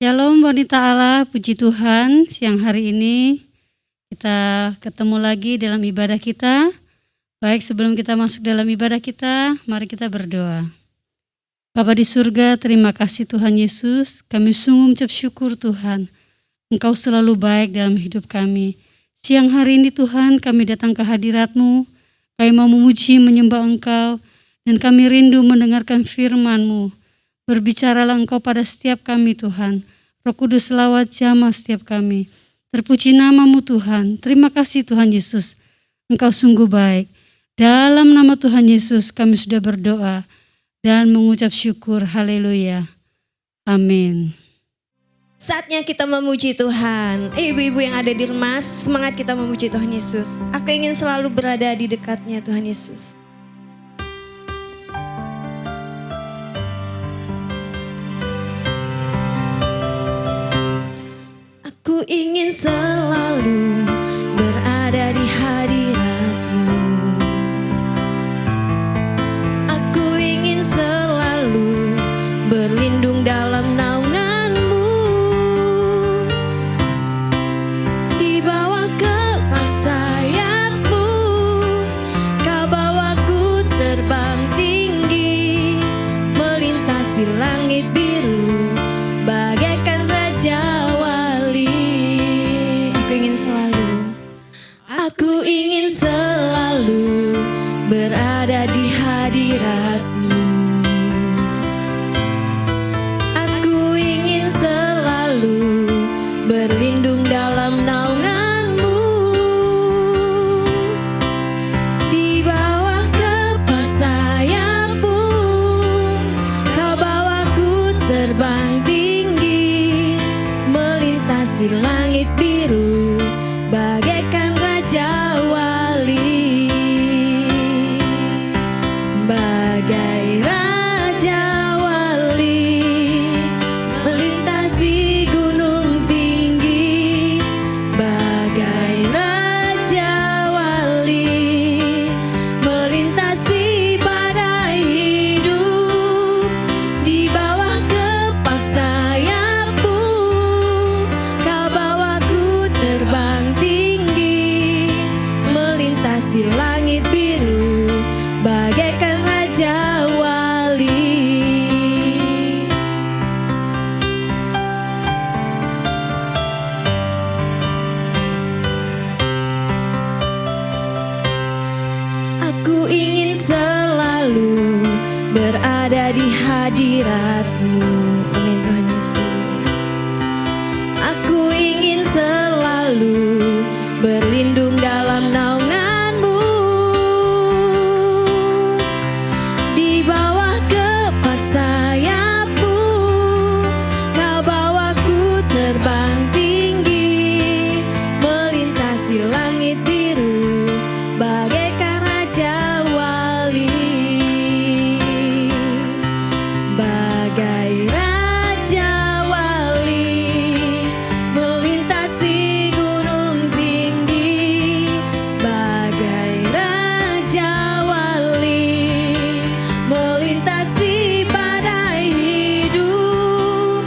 Shalom wanita Allah, puji Tuhan, siang hari ini kita ketemu lagi dalam ibadah kita. Baik, sebelum kita masuk dalam ibadah kita, mari kita berdoa. Bapa di surga, terima kasih Tuhan Yesus, kami sungguh mengucap syukur Tuhan. Engkau selalu baik dalam hidup kami. Siang hari ini Tuhan, kami datang ke hadirat-Mu, kami mau memuji, menyembah Engkau, dan kami rindu mendengarkan firman-Mu. Berbicaralah Engkau pada setiap kami Tuhan. Roh Kudus lawat jamah setiap kami. Terpuji nama-Mu Tuhan. Terima kasih Tuhan Yesus. Engkau sungguh baik. Dalam nama Tuhan Yesus kami sudah berdoa dan mengucap syukur. Haleluya. Amin. Saatnya kita memuji Tuhan. Ibu-ibu yang ada di rumah, semangat kita memuji Tuhan Yesus. Aku ingin selalu berada di dekatnya Tuhan Yesus. Aku ingin selalu berada di hadirat-Mu. Aku ingin selalu berlindung dalam naungan-Mu. Di bawah kepak sayap-Mu, Kau bawaku terbang tinggi, melintasi langit biru bagaikan raja. Aku ingin selalu berada di hadirat-Mu. Aku ingin selalu berlindung dalam naungan-Mu. Di bawah kepak sayap-Mu, Kau bawaku terbang tinggi, melintasi langit biru bagaikan raja wali. Bagai raja wali, melintasi gunung tinggi. Bagai raja wali, melintasi badai hidup. Di bawah kepak sayap-Mu, Kau bawaku terbang tinggi, melintasi langit biru bagaikan raja wali. Aku ingin selalu berada di hadirat-Mu. Amin Tuhan Yesus. Aku ingin selalu berlindung dalam naungan-Mu. Di bawah kepak sayap-Mu, Kau bawaku terbang tinggi, melintasi langit biru bagaikan raja wali. Bagai raja wali, melintasi gunung tinggi. Bagai raja wali, melintasi badai hidup.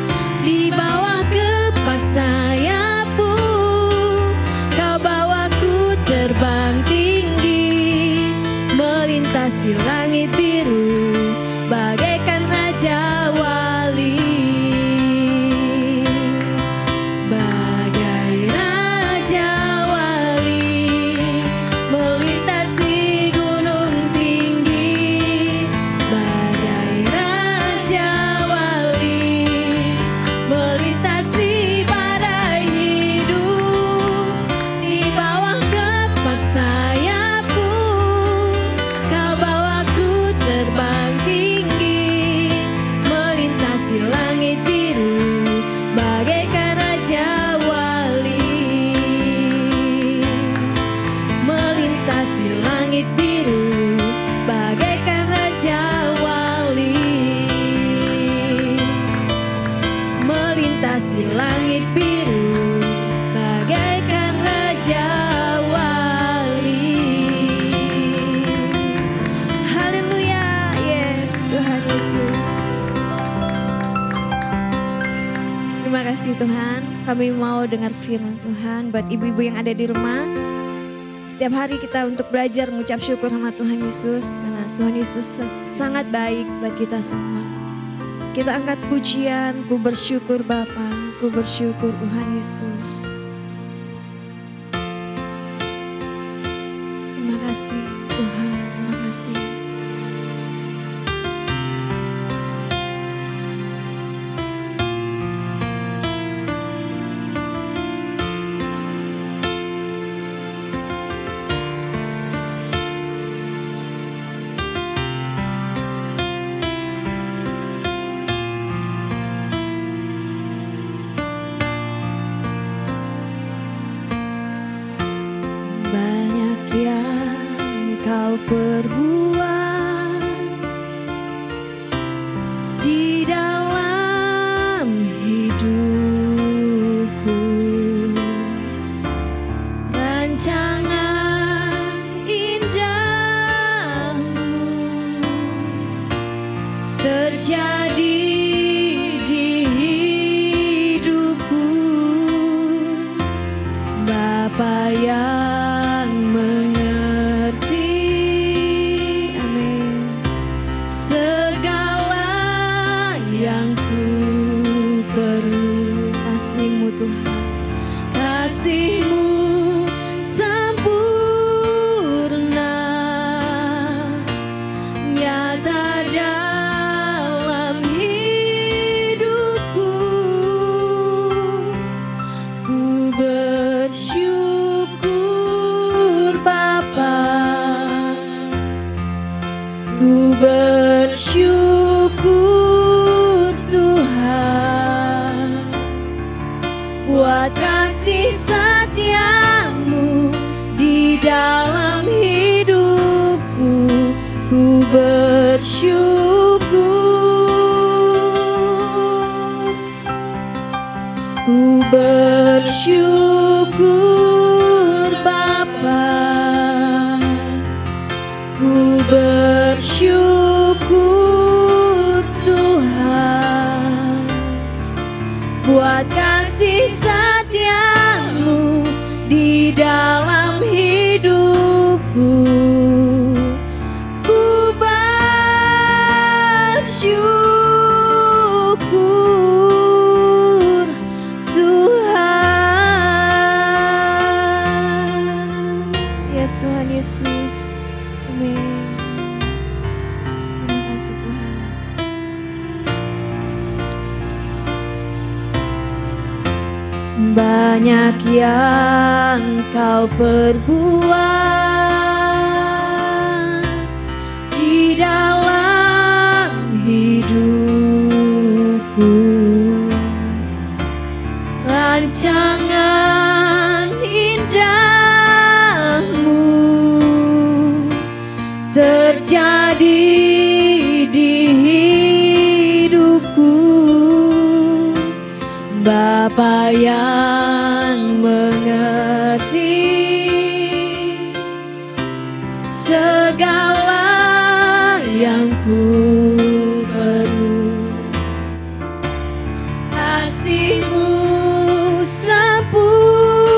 Di bawah kepak sayap-Mu, Kau bawaku terbang tinggi, melintasi langit biru bagaikan raja wali. Bagai raja wali, melintasi gunung tinggi. Bagai raja wali, melintasi badai hidup. Di bawah kepak sayap-Mu, Kau bawaku terbang tinggi, melintasi langit biru bagaikan raja wali. Melintasi langit biru bagaikan raja wali. Melintasi langit biru bagaikan raja wali. Haleluya, yes Tuhan Yesus. Terima kasih Tuhan, kami mau dengar firman Tuhan buat ibu-ibu yang ada di rumah. Setiap hari kita untuk belajar mengucap syukur sama Tuhan Yesus, karena Tuhan Yesus sangat baik buat kita semua. Kita angkat pujian, ku bersyukur Bapa, ku bersyukur Tuhan Yesus. Terima kasih Tuhan, terima kasih. Banyak yang kau perbuat di dalam hidupku, rancangan indahmu terjadi di hidupku, Bapa yang bersyukur Tuhan buat kasih setiamu di dalam hidupku. Ku bersyukur, ku bersyukur Bapa, ku bersyukur Tuhan buat kasih setiamu di dalam hidupku. Ku bersyukur Tuhan. Yes Tuhan Yesus. Amin. Terima kasih Tuhan. Banyak yang kau perbuat di dalam hidupku, rancangan indahmu terjadi di hidupku, Bapa yang mengerti segala yang ku perlu. Kasih-Mu sempurna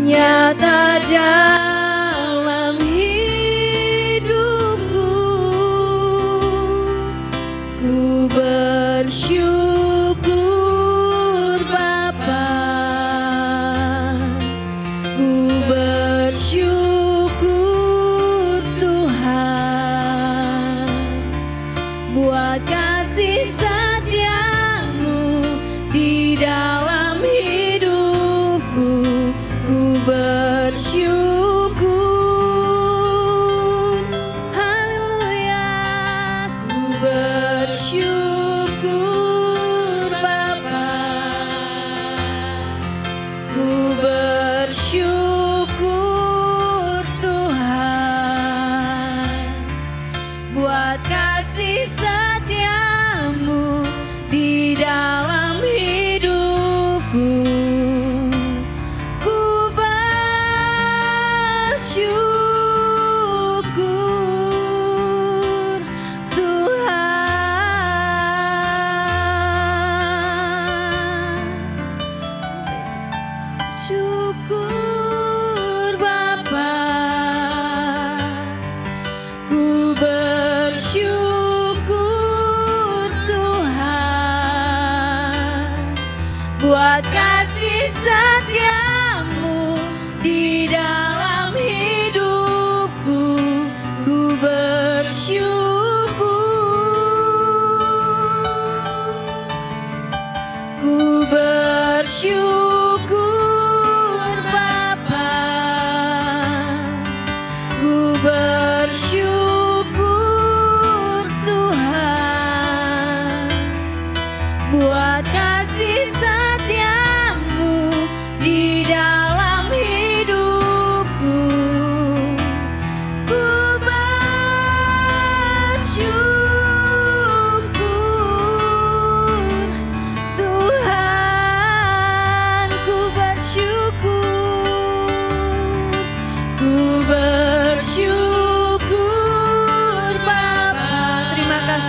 nyata dalam hidupku. Ku bersyukur Bapa, ku bersyukur Tuhan buat kasih setiamu di dalam hidupku. Ku bersyukur, haleluya, ku bersyukur Bapa, ku bersyukur Tuhan buat kasih setiamu di dalam hidupku. Ku bersyukur Tuhan.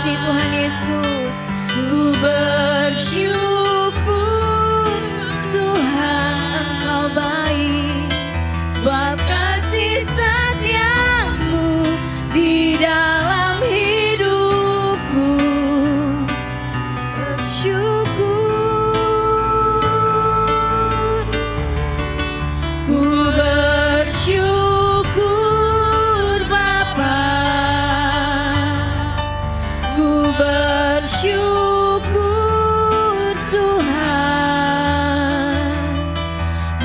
kasih Tuhan Yesus. Ku bersyukur Tuhan Engkau baik, sebab kasih setiamu di dalam hidupku. Bersyukur, ku bersyukur Bapa, ku bersyukur Tuhan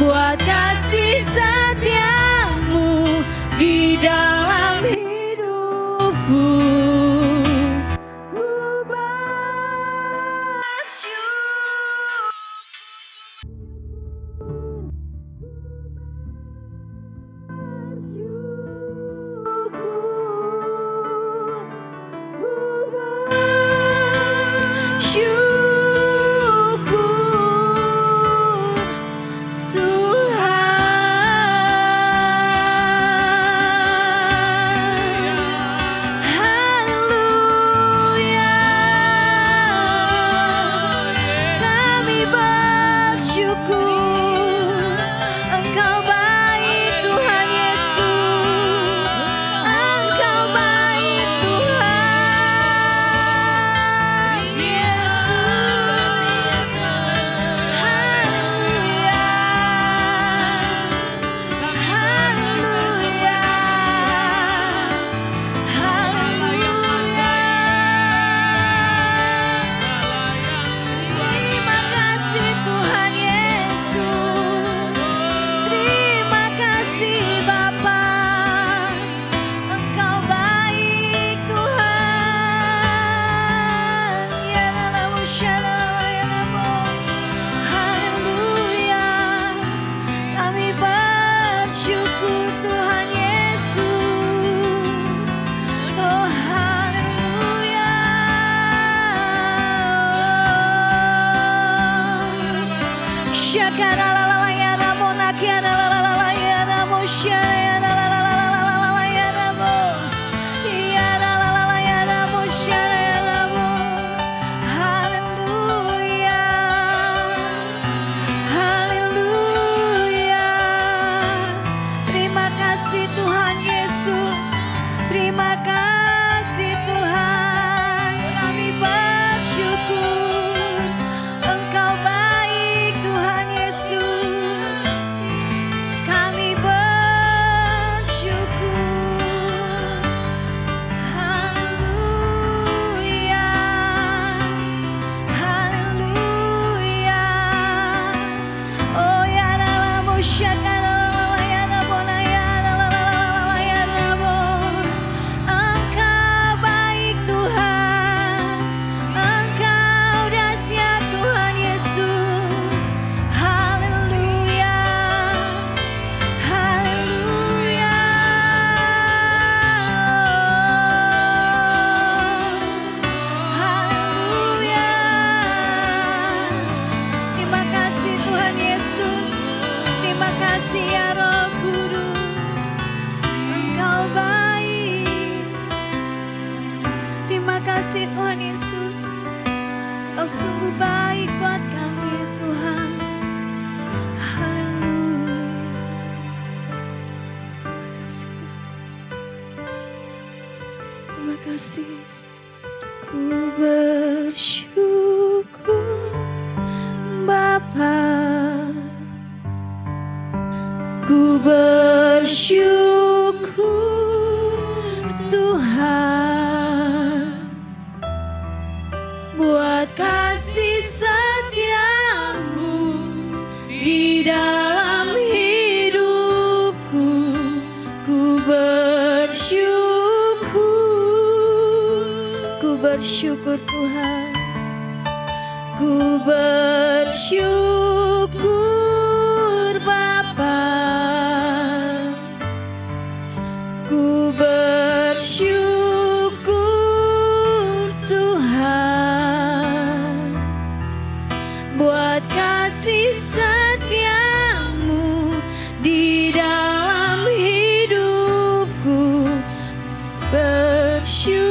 buat kasih setiamu di dalam hidupku. Ku bersyukur Tuhan. Haleluya. Kami bersyukur Engkau baik Tuhan Yesus. Engkau baik Tuhan Yesus. Haleluya. Haleluya. Haleluya. Terima kasih Tuhan Yesus. Terima kasih Bapa. Engkau baik Tuhan. Ya Nalamu Shalala ya Namo. Haleluya. Kami bersyukur Tuhan Yesus. Oh haleluya. Syakaralala ya Ramo nakiaralala ya Ramo syarayaralala ya Ramo. Yaralala ya Ramo syarayaramo. Haleluya. Haleluya. Terima kasih Tuhan Yesus. Terima kasih Tuhan. Kami bersyukur Engkau baik Tuhan Yesus. Kami bersyukur. Haleluya. Haleluya. Oh ya Nalamu syakaralala ya Rabona ya Ralalala ya Rabo. Engkau baik Tuhan. Engkau dahsyat Tuhan Yesus. Haleluya. Haleluya. Haleluya. Terima kasih Tuhan Yesus. Terima kasih ya Roh Kudus. Engkau baik. Terima kasih Tuhan Yesus. Engkau sungguh baik buat kami Tuhan. Haleluya. Terima kasih. Ku bersyukur Bapa. Ku bersyukur Tuhan buat kasih setiamu di dalam hidupku. Ku bersyukur Tuhan. Ku bersyukur Bapa. Ku bersyukur Tuhan buat kasih setiamu di dalam hidupku. Bersyukur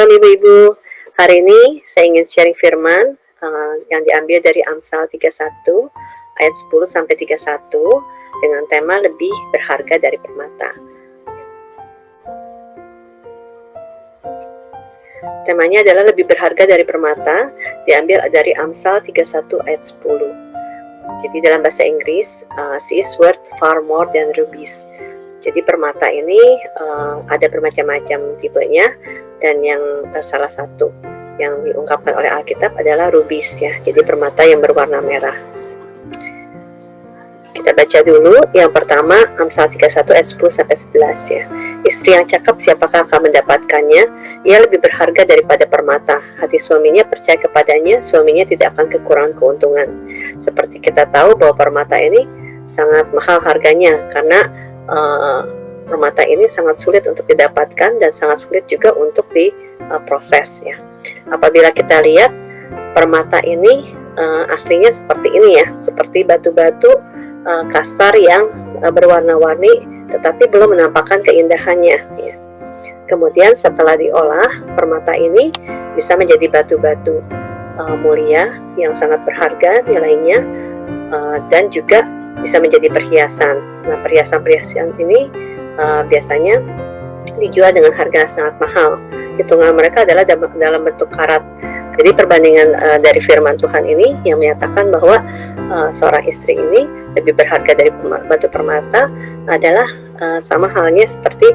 Shalom Ibu-Ibu. Hari ini saya ingin sharing firman yang diambil dari Amsal 31 ayat 10 sampai 31 dengan tema lebih berharga dari permata. Temanya adalah lebih berharga dari permata, diambil dari Amsal 31 ayat 10. Jadi dalam bahasa Inggris, she is worth far more than rubies. Jadi permata ini ada bermacam-macam tipenya, dan yang salah satu yang diungkapkan oleh Alkitab adalah rubis ya. Jadi permata yang berwarna merah. Kita baca dulu yang pertama Amsal 31 ayat 10 sampai 11 ya. Istri yang cakap siapakah akan mendapatkannya? Ia lebih berharga daripada permata. Hati suaminya percaya kepadanya, suaminya tidak akan kekurangan keuntungan. Seperti kita tahu bahwa permata ini sangat mahal harganya karena permata ini sangat sulit untuk didapatkan dan sangat sulit juga untuk diproses ya. Apabila kita lihat permata ini aslinya seperti ini ya, seperti batu-batu kasar yang berwarna-warni tetapi belum menampakkan keindahannya ya. Kemudian setelah diolah, permata ini bisa menjadi batu-batu mulia yang sangat berharga nilainya, dan juga bisa menjadi perhiasan. Nah, perhiasan-perhiasan ini biasanya dijual dengan harga sangat mahal. Hitungan mereka adalah dalam bentuk karat. Jadi perbandingan dari firman Tuhan ini yang menyatakan bahwa seorang istri ini lebih berharga dari batu permata adalah sama halnya seperti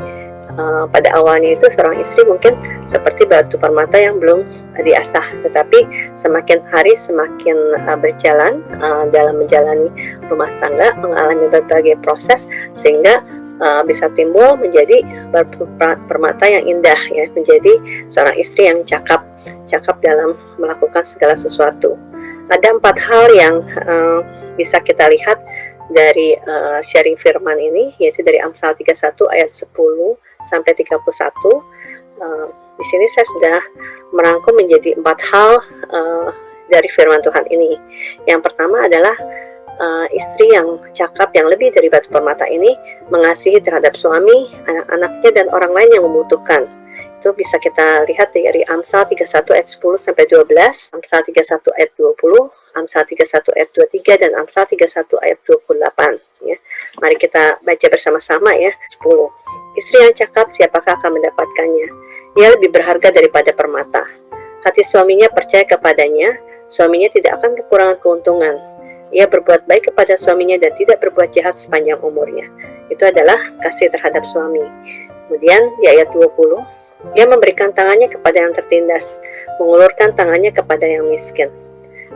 pada awalnya itu seorang istri mungkin seperti batu permata yang belum diasah, tetapi semakin hari semakin berjalan dalam menjalani rumah tangga, mengalami berbagai proses sehingga bisa timbul menjadi batu permata yang indah ya, menjadi seorang istri yang cakap dalam melakukan segala sesuatu. Ada 4 hal yang bisa kita lihat dari sharing firman ini, yaitu dari Amsal 31 ayat 10 sampai 31. Di sini saya sudah merangkum menjadi 4 hal dari firman Tuhan ini. Yang pertama adalah istri yang cakap yang lebih dari batu permata ini mengasihi terhadap suami, anak-anaknya, dan orang lain yang membutuhkan. Itu bisa kita lihat dari Amsal 31 ayat 10 sampai 12, Amsal 31 ayat 20, Amsal 31 ayat 23, dan Amsal 31 ayat 28 ya. Mari kita baca bersama-sama ya. 10. Istri yang cakap siapakah akan mendapatkannya? Ia lebih berharga daripada permata. Hati suaminya percaya kepadanya, suaminya tidak akan kekurangan keuntungan. Ia berbuat baik kepada suaminya dan tidak berbuat jahat sepanjang umurnya. Itu adalah kasih terhadap suami. Kemudian di ayat 20, ia memberikan tangannya kepada yang tertindas, mengulurkan tangannya kepada yang miskin.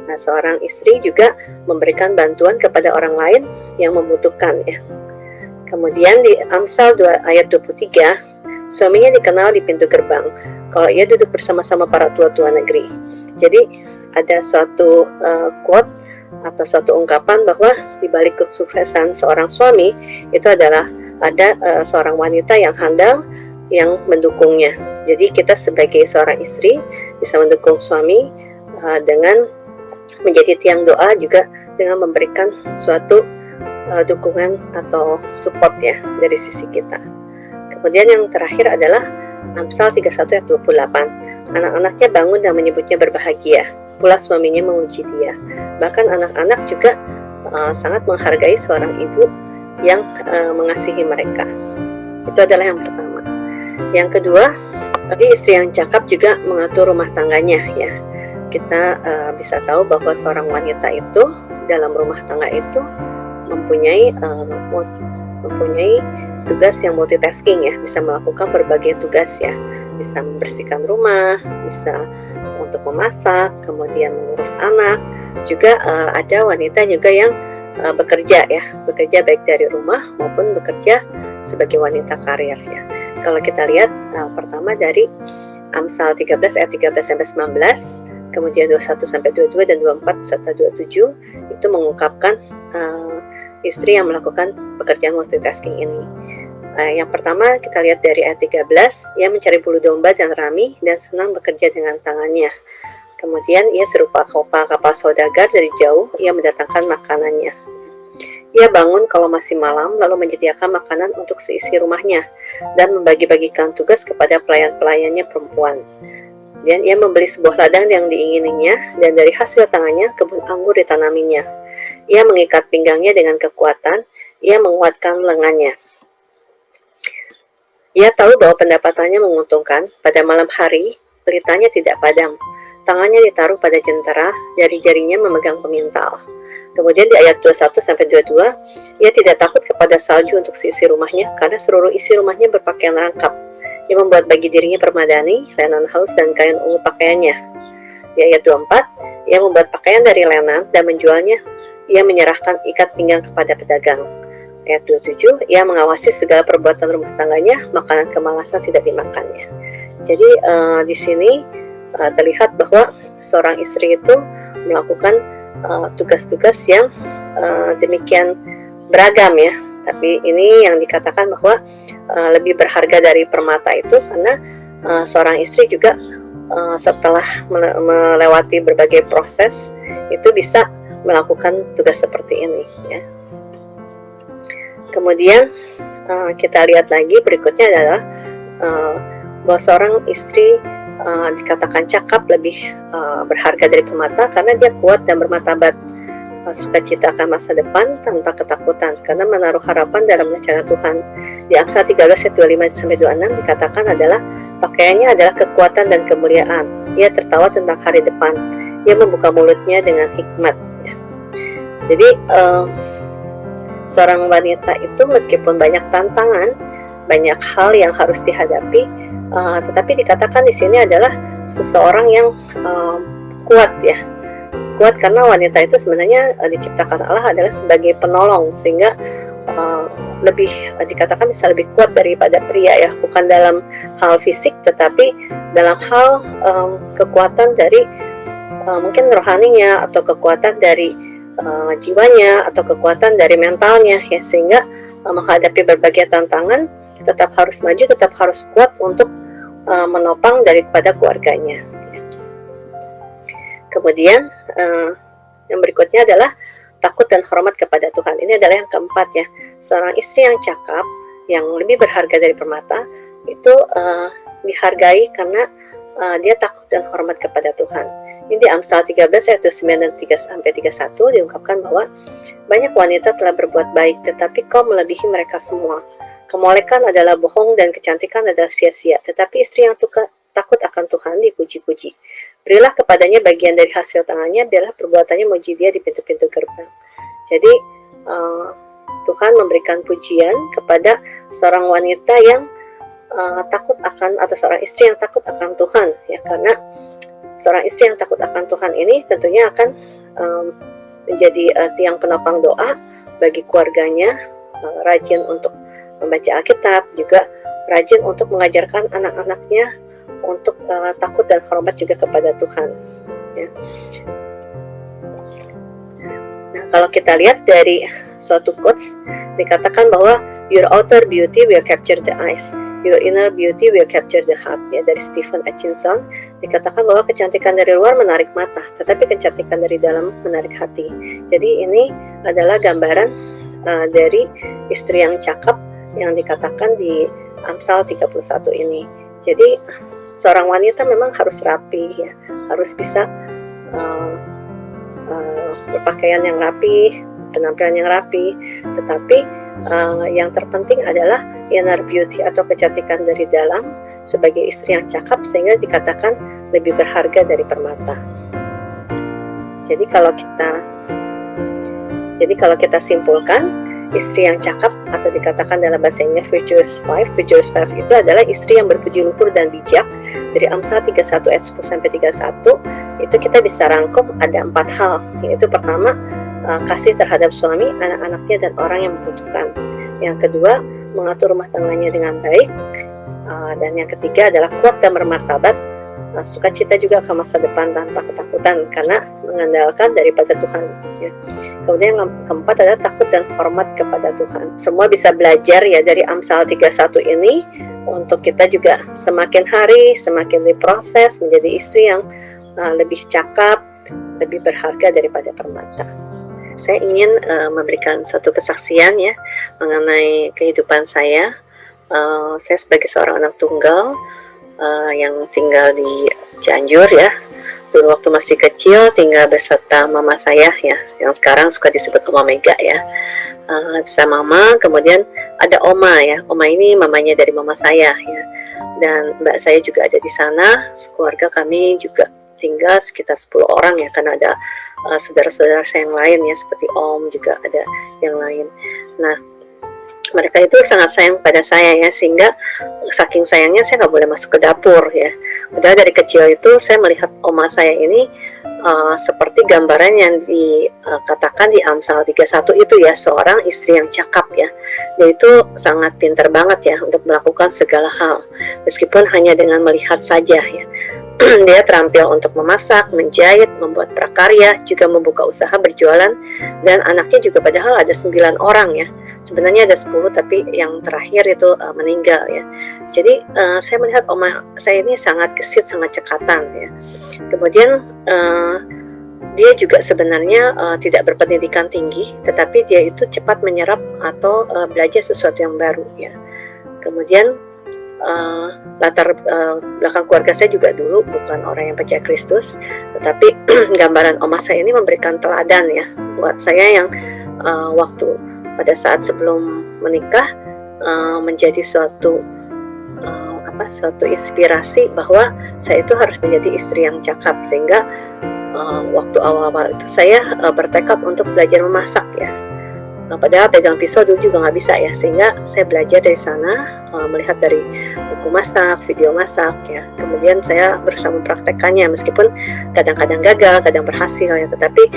Nah, seorang istri juga memberikan bantuan kepada orang lain yang membutuhkan ya. Kemudian di Amsal 2 ayat 23, suaminya dikenal di pintu gerbang kalau ia duduk bersama-sama para tua-tua negeri. Jadi ada suatu quote atau suatu ungkapan bahwa di balik kesuksesan seorang suami itu adalah ada seorang wanita yang handal yang mendukungnya. Jadi kita sebagai seorang istri bisa mendukung suami dengan menjadi tiang doa, juga dengan memberikan suatu dukungan atau support ya dari sisi kita. Kemudian yang terakhir adalah Amsal 31 ayat 28. Anak-anaknya bangun dan menyebutnya berbahagia, pula suaminya memuji dia. Bahkan anak-anak juga sangat menghargai seorang ibu yang mengasihi mereka. Itu adalah yang pertama. Yang kedua, istri yang cakap juga mengatur rumah tangganya ya. Kita bisa tahu bahwa seorang wanita itu dalam rumah tangga itu mempunyai tugas yang multitasking ya, bisa melakukan berbagai tugas ya, bisa membersihkan rumah, bisa untuk memasak, kemudian mengurus anak. Juga ada wanita juga yang bekerja baik dari rumah maupun bekerja sebagai wanita karir ya. Kalau kita lihat pertama dari Amsal 13 ayat 13 sampai 19, kemudian 21 sampai 22 dan 24 serta 27 itu mengungkapkan istri yang melakukan pekerjaan multitasking ini. Yang pertama kita lihat dari ayat 13, ia mencari bulu domba dan rami dan senang bekerja dengan tangannya. Kemudian ia serupa kapal saudagar dari jauh, ia mendatangkan makanannya. Ia bangun kalau masih malam, lalu menyediakan makanan untuk seisi rumahnya, dan membagi-bagikan tugas kepada pelayan-pelayannya perempuan. Kemudian ia membeli sebuah ladang yang diingininya, dan dari hasil tangannya kebun anggur ditanaminya. Ia mengikat pinggangnya dengan kekuatan, ia menguatkan lengannya. Ia tahu bahwa pendapatannya menguntungkan. Pada malam hari, pelitanya tidak padam. Tangannya ditaruh pada jentera, jari-jarinya memegang pemintal. Kemudian di ayat 21-22, ia tidak takut kepada salju untuk seisi rumahnya, karena seluruh isi rumahnya berpakaian rangkap. Ia membuat bagi dirinya permadani, lenan halus dan kain ungu pakaiannya. Di ayat 24, ia membuat pakaian dari lenan dan menjualnya. Ia menyerahkan ikat pinggang kepada pedagang. Ayat 27, ia mengawasi segala perbuatan rumah tangganya, makanan kemalasan tidak dimakannya. Jadi di sini terlihat bahwa seorang istri itu melakukan tugas-tugas yang demikian beragam ya. Tapi ini yang dikatakan bahwa lebih berharga dari permata itu karena seorang istri juga setelah melewati berbagai proses itu bisa melakukan tugas seperti ini ya. Kemudian kita lihat lagi berikutnya adalah bahwa seorang istri dikatakan cakap lebih berharga dari permata karena dia kuat dan bermartabat, sukacita akan masa depan tanpa ketakutan karena menaruh harapan dalam rencana Tuhan. Di Amsal 13 ayat 25-26 dikatakan adalah pakaiannya adalah kekuatan dan kemuliaan. Ia tertawa tentang hari depan. Ia membuka mulutnya dengan hikmat. Ya. Jadi seorang wanita itu meskipun banyak tantangan, banyak hal yang harus dihadapi, tetapi dikatakan di sini adalah seseorang yang kuat ya. Kuat karena wanita itu sebenarnya diciptakan Allah adalah sebagai penolong, sehingga lebih dikatakan bisa lebih kuat daripada pria ya, bukan dalam hal fisik tetapi dalam hal kekuatan dari mungkin rohaninya atau kekuatan dari jiwanya atau kekuatan dari mentalnya ya, sehingga menghadapi berbagai tantangan tetap harus maju, tetap harus kuat untuk menopang daripada keluarganya. Kemudian yang berikutnya adalah takut dan hormat kepada Tuhan. Ini adalah yang keempat ya. Seorang istri yang cakap, yang lebih berharga dari permata, itu dihargai karena dia takut dan hormat kepada Tuhan. Ini di Amsal 13 ayat 29 dan 3-31 diungkapkan bahwa banyak wanita telah berbuat baik, tetapi kau melebihi mereka semua. Kemolekan adalah bohong dan kecantikan adalah sia-sia, tetapi istri yang takut akan Tuhan dipuji-puji. Berilah kepadanya bagian dari hasil tangannya, biarlah perbuatannya memuji dia di pintu-pintu gerbang. Jadi Tuhan memberikan pujian kepada seorang wanita yang takut akan, atau seorang istri yang takut akan Tuhan ya, karena seorang istri yang takut akan Tuhan ini tentunya akan menjadi tiang penopang doa bagi keluarganya, rajin untuk membaca Alkitab, juga rajin untuk mengajarkan anak-anaknya untuk takut dan hormat juga kepada Tuhan ya. Nah, kalau kita lihat dari suatu quotes dikatakan bahwa your outer beauty will capture the eyes, your inner beauty will capture the heart ya, dari Stephen Hutchinson. Dikatakan bahwa kecantikan dari luar menarik mata, tetapi kecantikan dari dalam menarik hati. Jadi ini adalah gambaran dari istri yang cakap yang dikatakan di Amsal 31 ini. Jadi seorang wanita memang harus rapi ya, harus bisa berpakaian yang rapi, penampilan yang rapi, tetapi yang terpenting adalah inner beauty atau kecantikan dari dalam sebagai istri yang cakap, sehingga dikatakan lebih berharga dari permata. Jadi kalau kita simpulkan, istri yang cakap atau dikatakan dalam bahasa Inggris virtuous wife itu adalah istri yang berpuji luhur dan bijak. Dari Amsal 31 ayat 10-31 itu kita bisa rangkum ada 4 hal, yaitu pertama kasih terhadap suami, anak-anaknya dan orang yang membutuhkan. Yang kedua, mengatur rumah tangganya dengan baik, dan yang ketiga adalah kuat dan bermartabat, sukacita juga ke masa depan tanpa ketakutan karena mengandalkan daripada Tuhan ya. Kemudian yang keempat adalah takut dan hormat kepada Tuhan. Semua bisa belajar ya dari Amsal 31 ini untuk kita juga semakin hari semakin diproses menjadi istri yang lebih cakap, lebih berharga daripada permata. Saya ingin memberikan suatu kesaksian ya mengenai kehidupan saya. Saya sebagai seorang anak tunggal, yang tinggal di Cianjur ya. Dulu waktu masih kecil tinggal beserta mama saya ya, yang sekarang suka disebut Oma Mega ya. Sama mama, kemudian ada oma ya. Oma ini mamanya dari mama saya ya. Dan mbak saya juga ada di sana. Keluarga kami juga tinggal sekitar 10 orang ya, karena ada saudara-saudara saya yang lain ya, seperti om juga ada yang lain. Nah, mereka itu sangat sayang pada saya ya, sehingga saking sayangnya saya nggak boleh masuk ke dapur ya. Udah dari kecil itu saya melihat oma saya ini seperti gambaran yang dikatakan di Amsal 31 itu ya, seorang istri yang cakap ya. Dia itu sangat pintar banget ya untuk melakukan segala hal, meskipun hanya dengan melihat saja ya. Dia terampil untuk memasak, menjahit, membuat prakarya, juga membuka usaha berjualan, dan anaknya juga padahal ada 9 orang ya. Sebenarnya ada 10 tapi yang terakhir itu meninggal ya. Jadi saya melihat oma saya ini sangat gesit, sangat cekatan ya. Kemudian dia juga sebenarnya tidak berpendidikan tinggi, tetapi dia itu cepat menyerap atau belajar sesuatu yang baru ya. Kemudian latar belakang keluarga saya juga dulu bukan orang yang percaya Kristus, tetapi gambaran oma saya ini memberikan teladan ya buat saya yang waktu pada saat sebelum menikah menjadi suatu inspirasi bahwa saya itu harus menjadi istri yang cakap, sehingga waktu awal-awal itu saya bertekad untuk belajar memasak ya. Padahal pegang pisau dulu juga nggak bisa ya, sehingga saya belajar dari sana, melihat dari buku masak, video masak ya. Kemudian saya berusaha mempraktekkannya, meskipun kadang-kadang gagal, kadang berhasil ya, tetapi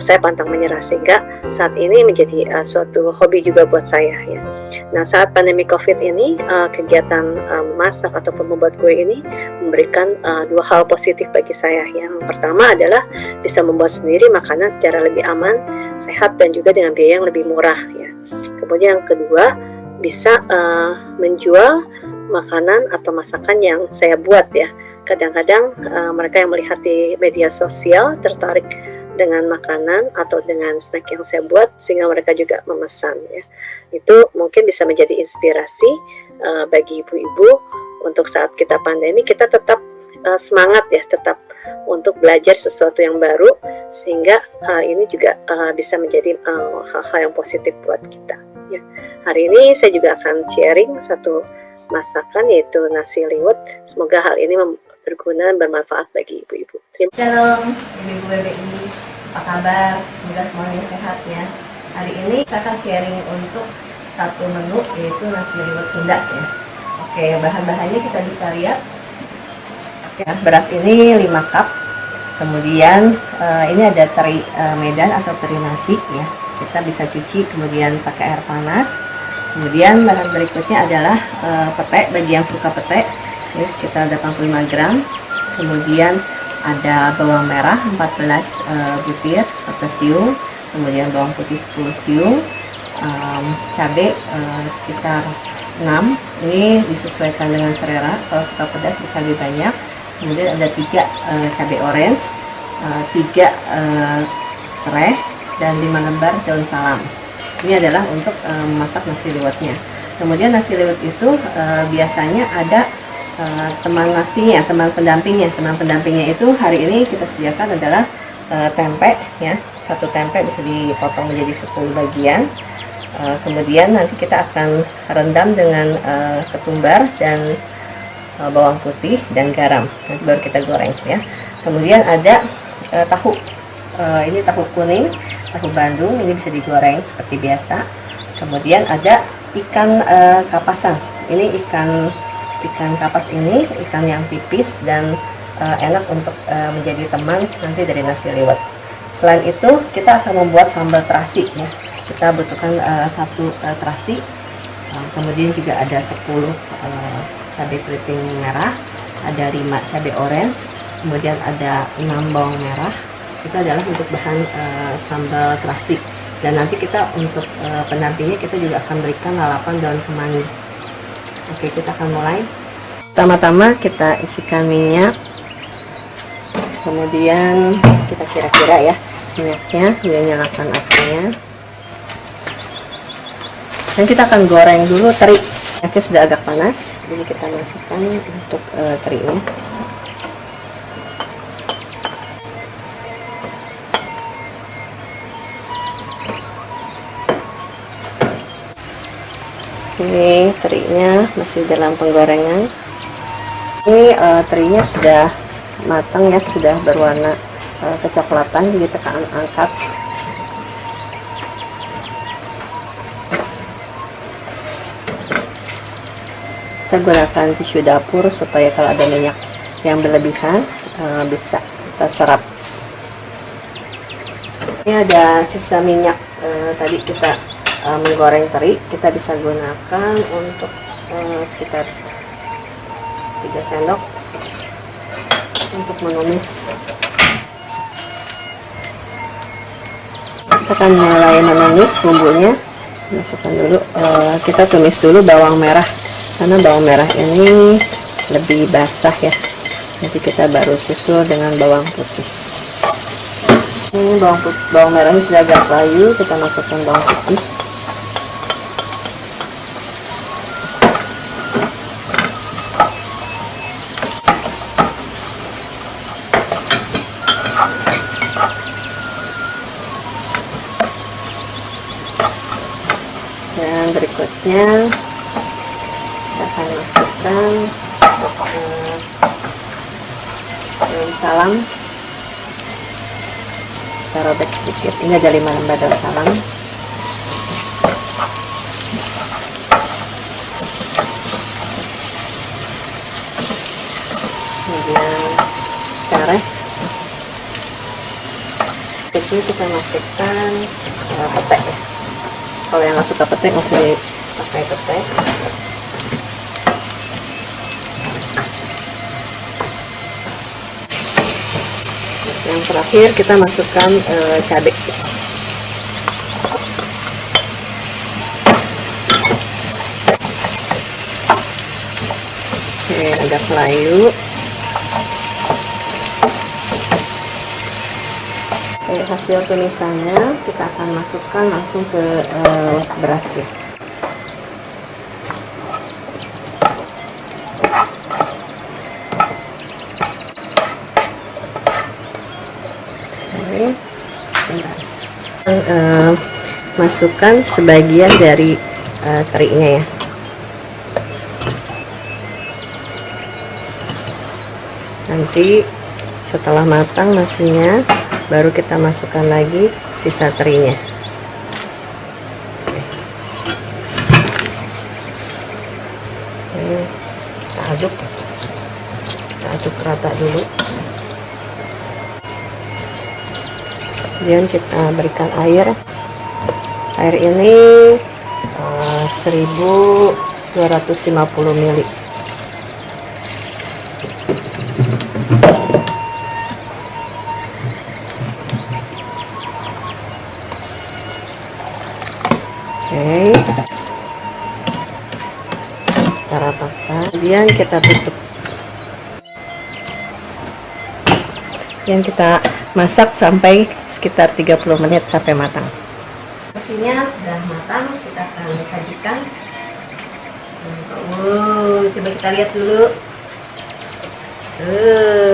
saya pantang menyerah, sehingga saat ini menjadi suatu hobi juga buat saya ya. Nah, saat pandemi COVID ini, kegiatan masak ataupun membuat kue ini memberikan dua hal positif bagi saya. Yang pertama adalah bisa membuat sendiri makanan secara lebih aman, sehat, dan juga dengan biaya yang lebih murah ya. Kemudian yang kedua, bisa menjual makanan atau masakan yang saya buat ya. Kadang-kadang mereka yang melihat di media sosial tertarik dengan makanan atau dengan snack yang saya buat, sehingga mereka juga memesan ya. Itu mungkin bisa menjadi inspirasi bagi ibu-ibu untuk saat kita pandemi, kita tetap semangat ya, tetap untuk belajar sesuatu yang baru, sehingga hal ini juga bisa menjadi hal-hal yang positif buat kita ya. Hari ini saya juga akan sharing satu masakan, yaitu nasi liwet. Semoga hal ini berguna dan bermanfaat bagi ibu-ibu. Shalom, ibu-ibu BBI, apa kabar? Semoga semuanya sehat ya. Hari ini saya akan sharing untuk satu menu, yaitu nasi liwet Sunda ya. Oke, bahan-bahannya kita bisa lihat ya. Beras ini 5 cup. Kemudian ini ada teri Medan atau teri nasi ya. Kita bisa cuci kemudian pakai air panas. Kemudian bahan berikutnya adalah pete, bagi yang suka pete ini sekitar 85 gram. Kemudian ada bawang merah 14 butir atau siung, kemudian bawang putih 10 siung, cabai sekitar 6. Ini disesuaikan dengan selera, kalau suka pedas bisa lebih banyak. Kemudian ada 3 cabai orange, 3 serai, dan 5 lembar daun salam. Ini adalah untuk memasak nasi liwetnya. Kemudian nasi liwet itu biasanya ada teman nasinya, teman pendampingnya. Teman pendampingnya itu hari ini kita sediakan adalah tempe ya. Satu tempe bisa dipotong menjadi 10 bagian. Kemudian nanti kita akan rendam dengan ketumbar dan bawang putih dan garam. Nanti baru kita goreng ya. Kemudian ada tahu. Ini tahu kuning, tahu Bandung, ini bisa digoreng seperti biasa. Kemudian ada ikan kapasan. Ini ikan kapas ini ikan yang tipis dan enak untuk menjadi teman nanti dari nasi liwet. Selain itu kita akan membuat sambal terasi ya. Kita butuhkan 1 terasi, kemudian juga ada 10 cabai keriting merah, ada 5 cabai orange, kemudian ada 6 bawang merah. Itu adalah untuk bahan sambal terasi. Dan nanti kita untuk pendampingnya kita juga akan berikan lalapan daun kemangi. Oke, kita akan mulai. Pertama-tama kita isikan minyak, kemudian kita kira-kira ya minyaknya, kemudian nyalakan apinya. Dan kita akan goreng dulu teri Minyaknya sudah agak panas, jadi kita masukkan untuk terinya. Ini terinya masih dalam penggorengan. Ini terinya sudah matang ya, sudah berwarna kecoklatan, jadi kita akan angkat. Kita gunakan tisu dapur supaya kalau ada minyak yang berlebihan bisa kita serap. Ini ada sisa minyak tadi kita menggoreng teri, kita bisa gunakan untuk sekitar 3 sendok untuk menumis. Kita akan mulai menumis bumbunya. Masukkan dulu, kita tumis dulu bawang merah, karena bawang merah ini lebih basah ya. Nanti kita baru susul dengan bawang putih. Ini bawang merahnya sudah agak layu, kita masukkan bawang putih. Dan berikutnya kita akan masukkan daun salam. Kita robek sedikit. Ini ada 5 lembar daun salam. Kemudian sereh. Jadi kita masukkan petai ya. Kalau yang nggak suka petai nggak usah pakai petai. Yang terakhir kita masukkan cabai. Oke, agak layu. Hasil tumisannya kita akan masukkan langsung ke beras ya. Masukkan sebagian dari terinya ya. Nanti setelah matang nasinya, baru kita masukkan lagi sisa terinya. Kita aduk rata dulu. Kemudian kita berikan air. Air ini 1250 ml. Oke, kita ratakan, kemudian kita tutup. Yang kita masak sampai sekitar 30 menit sampai matang. Nasinya sudah matang, kita akan sajikan. Coba kita lihat dulu.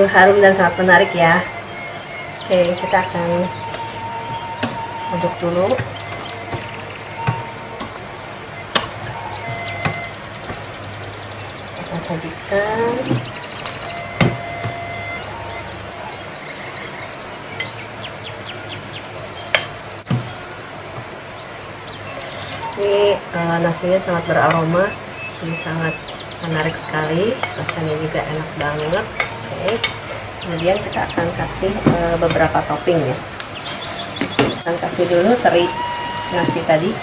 Harum dan sangat menarik ya. Oke, kita akan aduk dulu. Kita sajikan. Ini nasinya sangat beraroma, ini sangat menarik sekali, rasanya juga enak banget. Oke. Kemudian kita akan kasih beberapa topping ya. Kita kasih dulu teri nasi tadi,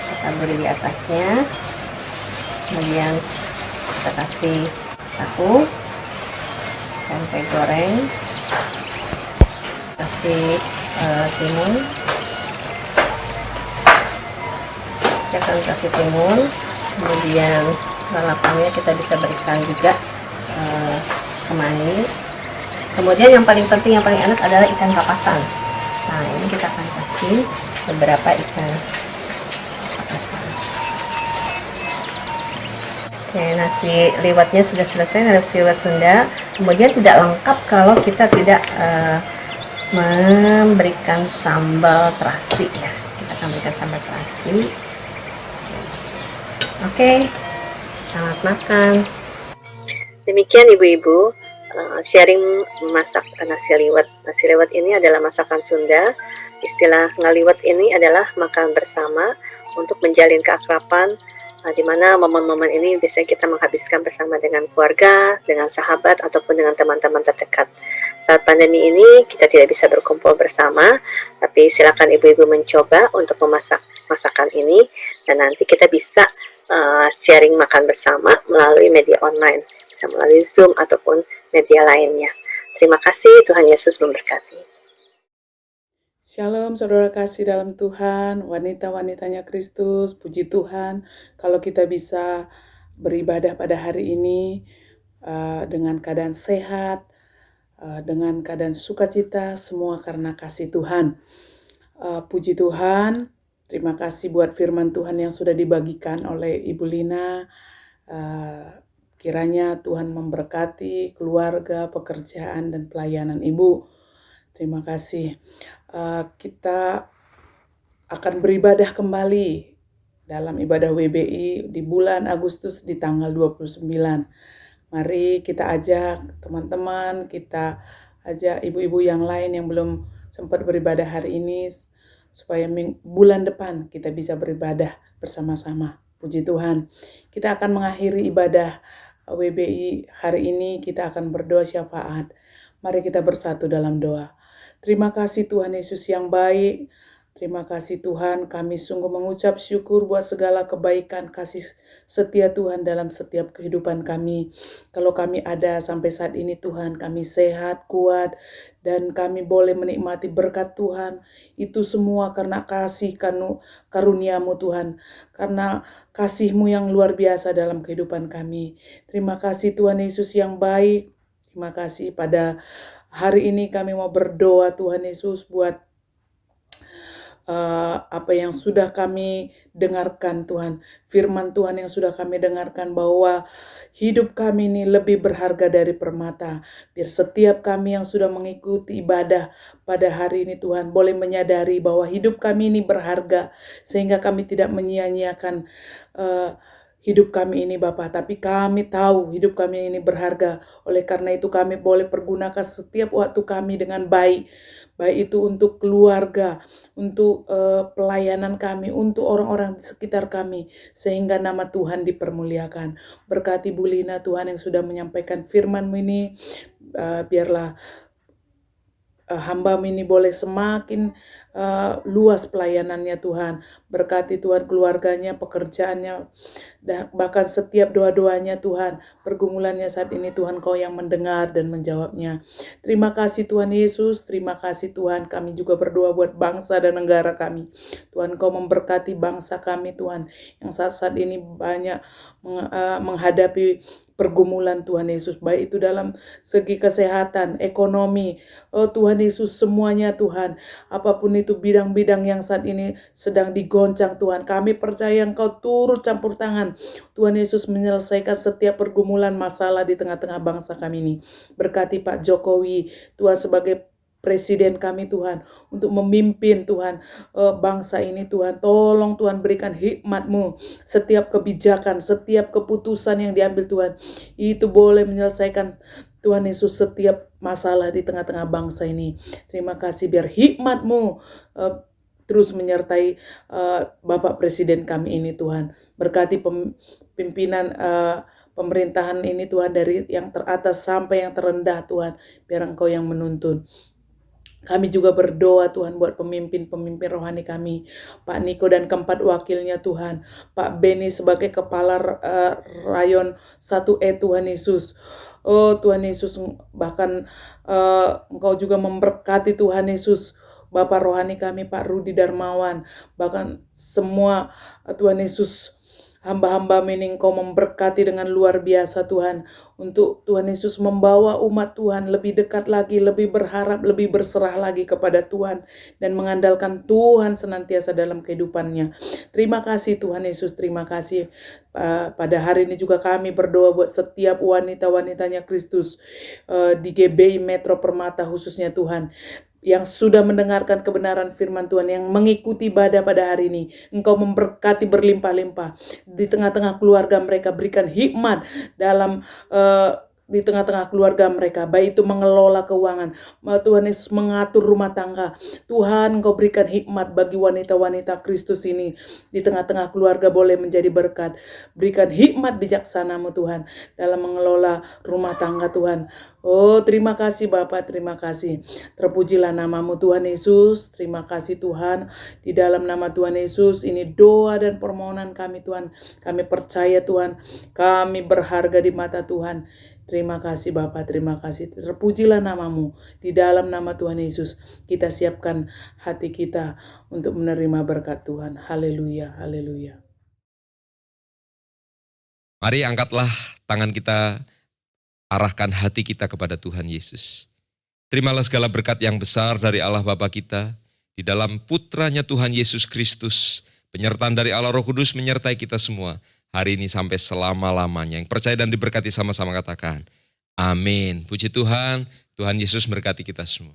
kita beri di atasnya. Kemudian kita kasih tahu, tempe goreng, kasih timun. Kita akan kasih timun, kemudian lalapannya kita bisa berikan juga kemangi. Kemudian yang paling penting, yang paling enak adalah ikan papasan. Nah, ini kita akan kasih beberapa ikan papasan. Oke, nasi liwetnya sudah selesai, nasi liwet Sunda. Kemudian tidak lengkap kalau kita tidak memberikan sambal terasi ya. Kita akan berikan sambal terasi. Oke, selamat makan. Demikian ibu-ibu, sharing memasak nasi liwet. Nasi liwet ini adalah masakan Sunda. Istilah ngaliwet ini adalah makan bersama untuk menjalin keakraban, di mana momen-momen ini biasanya kita menghabiskan bersama dengan keluarga, dengan sahabat, ataupun dengan teman-teman terdekat. Saat pandemi ini kita tidak bisa berkumpul bersama, tapi silakan ibu-ibu mencoba untuk memasak masakan ini, dan nanti kita bisa sharing makan bersama melalui media online, bisa melalui Zoom ataupun media lainnya. Terima kasih, Tuhan Yesus memberkati. Shalom saudara kasih dalam Tuhan, wanita-wanitanya Kristus, puji Tuhan kalau kita bisa beribadah pada hari ini dengan keadaan sehat, dengan keadaan sukacita, semua karena kasih Tuhan. Puji Tuhan, terima kasih buat firman Tuhan yang sudah dibagikan oleh Ibu Lina. Kiranya Tuhan memberkati keluarga, pekerjaan, dan pelayanan Ibu. Terima kasih. Kita akan beribadah kembali dalam ibadah WBI di bulan Agustus di tanggal 29. Mari kita ajak teman-teman, kita ajak ibu-ibu yang lain yang belum sempat beribadah hari ini, supaya bulan depan kita bisa beribadah bersama-sama. Puji Tuhan. Kita akan mengakhiri ibadah WBI hari ini, kita akan berdoa syafaat. Mari kita bersatu dalam doa. Terima kasih Tuhan Yesus yang baik. Terima kasih Tuhan, kami sungguh mengucap syukur buat segala kebaikan, kasih setia Tuhan dalam setiap kehidupan kami. Kalau kami ada sampai saat ini Tuhan, kami sehat, kuat, dan kami boleh menikmati berkat Tuhan. Itu semua karena kasih karuniamu Tuhan, karena kasih-Mu yang luar biasa dalam kehidupan kami. Terima kasih Tuhan Yesus yang baik. Terima kasih pada hari ini kami mau berdoa Tuhan Yesus buat apa yang sudah kami dengarkan Tuhan. Firman Tuhan yang sudah kami dengarkan bahwa hidup kami ini lebih berharga dari permata. Biar setiap kami yang sudah mengikuti ibadah pada hari ini Tuhan boleh menyadari bahwa hidup kami ini berharga. Sehingga kami tidak menyia-nyiakan hidup kami ini Bapa, tapi kami tahu hidup kami ini berharga. Oleh karena itu kami boleh pergunakan setiap waktu kami dengan baik. Baik itu untuk keluarga, untuk pelayanan kami, untuk orang-orang di sekitar kami. Sehingga nama Tuhan dipermuliakan. Berkati Bu Lina Tuhan yang sudah menyampaikan firman-Mu ini. Biarlah hamba-Mu ini boleh semakin luas pelayanannya Tuhan. Berkati Tuhan keluarganya, pekerjaannya, dan bahkan setiap doa-doanya Tuhan. Pergumulannya saat ini Tuhan Kau yang mendengar dan menjawabnya. Terima kasih Tuhan Yesus, terima kasih Tuhan. Kami juga berdoa buat bangsa dan negara kami. Tuhan Kau memberkati bangsa kami Tuhan, yang saat-saat ini banyak menghadapi pergumulan Tuhan Yesus, baik itu dalam segi kesehatan, ekonomi, Tuhan Yesus semuanya Tuhan, apapun itu bidang-bidang yang saat ini sedang digoncang Tuhan, kami percaya Engkau turut campur tangan Tuhan Yesus menyelesaikan setiap pergumulan masalah di tengah-tengah bangsa kami ini. Berkati Pak Jokowi Tuhan sebagai Presiden kami Tuhan, untuk memimpin Tuhan bangsa ini Tuhan. Tolong Tuhan berikan hikmat-Mu. Setiap kebijakan, setiap keputusan yang diambil Tuhan, itu boleh menyelesaikan Tuhan Yesus setiap masalah di tengah-tengah bangsa ini. Terima kasih biar hikmat-Mu terus menyertai Bapak Presiden kami ini Tuhan. Berkati pimpinan pemerintahan ini Tuhan, dari yang teratas sampai yang terendah Tuhan, biar Engkau yang menuntun. Kami juga berdoa Tuhan buat pemimpin-pemimpin rohani kami, Pak Niko dan keempat wakilnya Tuhan, Pak Beni sebagai kepala rayon 1E Tuhan Yesus. Oh Tuhan Yesus, bahkan Engkau juga memberkati Tuhan Yesus Bapak rohani kami Pak Rudi Darmawan, bahkan semua Tuhan Yesus hamba-hamba ini Engkau memberkati dengan luar biasa Tuhan. Untuk Tuhan Yesus membawa umat Tuhan lebih dekat lagi, lebih berharap, lebih berserah lagi kepada Tuhan. Dan mengandalkan Tuhan senantiasa dalam kehidupannya. Terima kasih Tuhan Yesus, terima kasih. Pada hari ini juga kami berdoa buat setiap wanita-wanitanya Kristus di GBI Metro Permata khususnya Tuhan, yang sudah mendengarkan kebenaran firman Tuhan, yang mengikuti ibadah pada hari ini. Engkau memberkati berlimpah-limpah. Di tengah-tengah keluarga mereka, berikan hikmat dalam di tengah-tengah keluarga mereka, baik itu mengelola keuangan, Tuhan Yesus mengatur rumah tangga. Tuhan, Engkau berikan hikmat bagi wanita-wanita Kristus ini. Di tengah-tengah keluarga boleh menjadi berkat. Berikan hikmat bijaksana-Mu Tuhan dalam mengelola rumah tangga Tuhan. Oh, terima kasih Bapak, terima kasih. Terpujilah nama-Mu Tuhan Yesus. Terima kasih Tuhan. Di dalam nama Tuhan Yesus, ini doa dan permohonan kami Tuhan. Kami percaya Tuhan, kami berharga di mata Tuhan. Terima kasih Bapa, terima kasih. Terpujilah nama-Mu. Di dalam nama Tuhan Yesus, kita siapkan hati kita untuk menerima berkat Tuhan. Haleluya, haleluya. Mari angkatlah tangan kita, arahkan hati kita kepada Tuhan Yesus. Terimalah segala berkat yang besar dari Allah Bapa kita, di dalam putranya Tuhan Yesus Kristus, penyertaan dari Allah Roh Kudus menyertai kita semua, hari ini sampai selama-lamanya. Yang percaya dan diberkati sama-sama katakan, amin. Puji Tuhan, Tuhan Yesus memberkati kita semua.